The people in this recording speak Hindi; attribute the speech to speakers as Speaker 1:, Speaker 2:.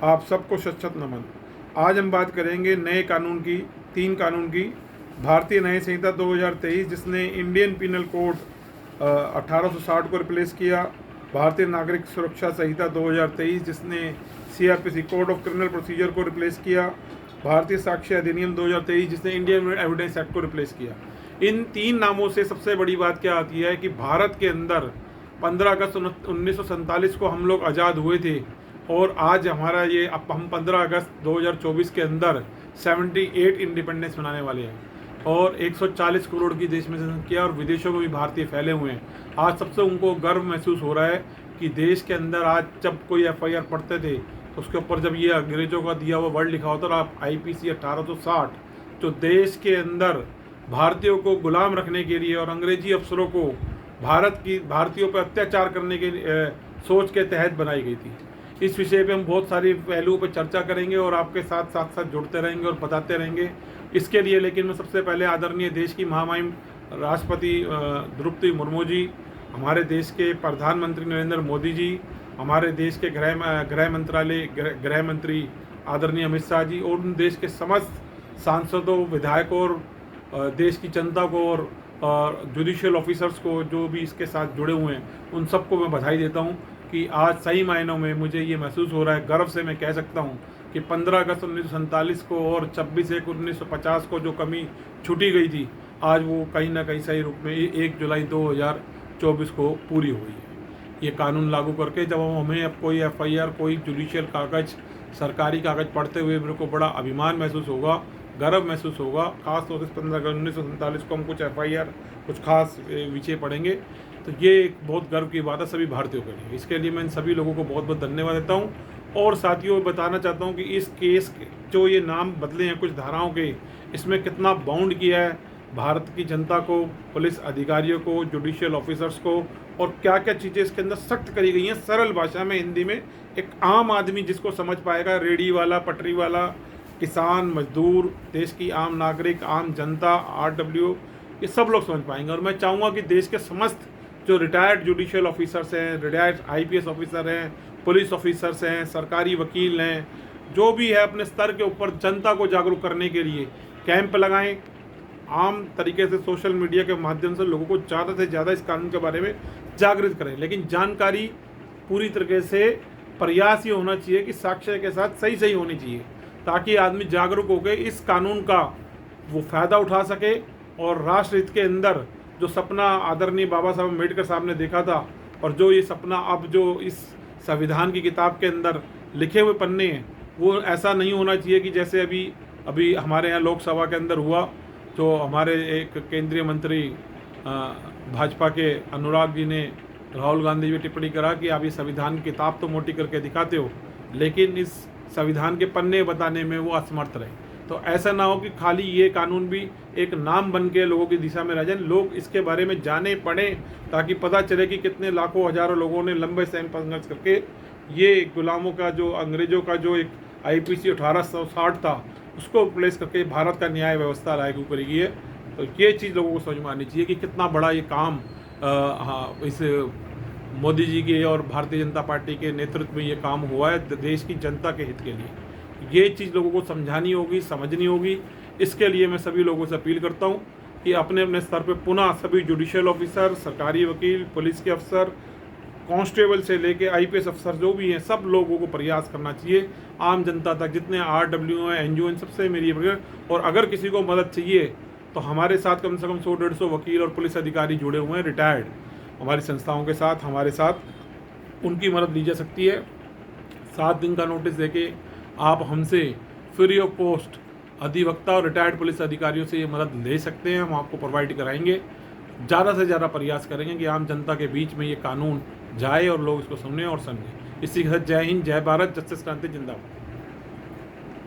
Speaker 1: आप सबको शत शत नमन। आज हम बात करेंगे नए कानून की, 3 कानून की। भारतीय न्याय संहिता 2023 जिसने इंडियन पिनल कोड 1860 को रिप्लेस किया। भारतीय नागरिक सुरक्षा संहिता 2023 जिसने CRPC code of criminal procedure को रिप्लेस किया। भारतीय साक्ष्य अधिनियम 2023 जिसने इंडियन एविडेंस एक्ट को रिप्लेस किया। इन 3 नामों से सबसे बड़ी बात क्या आती है कि भारत के अंदर 15 अगस्त 1947 को हम लोग आज़ाद हुए थे और आज हमारा ये अब हम 15 अगस्त 2024 के अंदर 78 इंडिपेंडेंस मनाने वाले हैं और 140 करोड़ की देश में जनसंख्या और विदेशों में भी भारतीय फैले हुए हैं। आज सबसे उनको गर्व महसूस हो रहा है कि देश के अंदर आज जब कोई FIR पढ़ते थे तो उसके ऊपर जब ये अंग्रेजों का दिया हुआ वर्ड लिखा होता और आप IPC 1860 जो देश के अंदर भारतीयों को गुलाम रखने के लिए और अंग्रेजी अफसरों को भारतीयों पर अत्याचार करने के सोच के तहत बनाई गई थी। इस विषय पे हम बहुत सारी पहलुओं पर चर्चा करेंगे और आपके साथ साथ साथ जुड़ते रहेंगे और बताते रहेंगे। इसके लिए लेकिन मैं सबसे पहले आदरणीय देश की महामहिम राष्ट्रपति द्रौपदी मुर्मू जी, हमारे देश के प्रधानमंत्री नरेंद्र मोदी जी, हमारे देश के गृह मंत्री आदरणीय अमित शाह जी और उन देश के समस्त सांसदों, विधायकों और देश की जनता को और जुडिशियल ऑफिसर्स को जो भी इसके साथ जुड़े हुए हैं, उन सबको मैं बधाई देता हूं कि आज सही मायनों में मुझे ये महसूस हो रहा है, गर्व से मैं कह सकता हूं कि 15 अगस्त 1947 को और 26/1/1950 को जो कमी छूटी गई थी, आज वो कहीं ना कहीं सही रूप में 1 जुलाई 2024 को पूरी हुई है। ये कानून लागू करके जब हमें अब कोई FIR, कोई जुडिशियल कागज़, सरकारी कागज़ पढ़ते हुए मेरे को बड़ा अभिमान महसूस होगा, गर्व महसूस होगा। खास तौर से 15 अगस्त 1947 को हम कुछ FIR, कुछ खास विषय पढ़ेंगे तो ये एक बहुत गर्व की बात है सभी भारतीयों के लिए। इसके लिए मैं इन सभी लोगों को बहुत बहुत धन्यवाद देता हूँ और साथियों बताना चाहता हूँ कि इस केस जो ये नाम बदले हैं कुछ धाराओं के, इसमें कितना बाउंड किया है भारत की जनता को, पुलिस अधिकारियों को, जुडिशियल ऑफिसर्स को, और क्या क्या चीज़ें इसके अंदर सख्त करी गई हैं सरल भाषा में, हिंदी में एक आम आदमी जिसको समझ पाएगा, रेडी वाला, पटरी वाला, किसान, मजदूर, देश की आम नागरिक, आम जनता, RW, ये सब लोग समझ पाएंगे। और मैं चाहूँगा कि देश के समस्त जो रिटायर्ड जुडिशियल ऑफिसर्स हैं, रिटायर्ड IPS ऑफिसर हैं, पुलिस ऑफिसर्स हैं, सरकारी वकील हैं, जो भी है अपने स्तर के ऊपर जनता को जागरूक करने के लिए कैंप लगाएं, आम तरीके से सोशल मीडिया के माध्यम से लोगों को ज़्यादा से ज़्यादा इस कानून के बारे में जागृत करें। लेकिन जानकारी पूरी तरीके से प्रयास ये होना चाहिए कि साक्ष्य के साथ सही सही होनी चाहिए ताकि आदमी जागरूक होकर इस कानून का वो फ़ायदा उठा सके और राष्ट्र हित के अंदर जो सपना आदरणीय बाबा साहब अम्बेडकर साहब ने देखा था और जो ये सपना अब जो इस संविधान की किताब के अंदर लिखे हुए पन्ने हैं, वो ऐसा नहीं होना चाहिए कि जैसे अभी हमारे यहाँ लोकसभा के अंदर हुआ, जो हमारे एक केंद्रीय मंत्री भाजपा के अनुराग जी ने राहुल गांधी भी टिप्पणी करा कि आप ये संविधान की किताब तो मोटी करके दिखाते हो लेकिन इस संविधान के पन्ने बताने में वो असमर्थ रहे। तो ऐसा ना हो कि खाली ये कानून भी एक नाम बन के लोगों की दिशा में रह जाए, लोग इसके बारे में जाने पढ़ें ताकि पता चले कि कितने लाखों हजारों लोगों ने लंबे समय संघर्ष करके ये गुलामों का जो अंग्रेजों का जो एक IPC 1860 था उसको रिप्लेस करके भारत का न्याय व्यवस्था लागू करी गई है। तो ये चीज़ लोगों को समझ में आनी चाहिए कि कितना बड़ा ये काम इस मोदी जी के और भारतीय जनता पार्टी के नेतृत्व में ये काम हुआ है देश की जनता के हित के लिए। ये चीज़ लोगों को समझानी होगी, समझनी होगी। इसके लिए मैं सभी लोगों से अपील करता हूँ कि अपने अपने स्तर पर पुनः सभी जुडिशियल ऑफिसर, सरकारी वकील, पुलिस के अफसर, कांस्टेबल से लेके IPS अफसर जो भी हैं, सब लोगों को प्रयास करना चाहिए आम जनता तक, जितने RW हैं, NGO, इन सबसे मेरी और अगर किसी को मदद चाहिए तो हमारे साथ कम से कम 100-150 वकील और पुलिस अधिकारी जुड़े हुए हैं रिटायर्ड हमारी संस्थाओं के साथ, हमारे साथ उनकी मदद ली जा सकती है। 7 दिन का नोटिस देके आप हमसे फ्री ऑफ कॉस्ट अधिवक्ता और रिटायर्ड पुलिस अधिकारियों से ये मदद ले सकते हैं, हम आपको प्रोवाइड कराएंगे। ज़्यादा से ज़्यादा प्रयास करेंगे कि आम जनता के बीच में ये कानून जाए और लोग इसको सुने और समझें। इसी के साथ जय हिंद, जय भारत, जस्टिस क्रांति जिंदाबाद।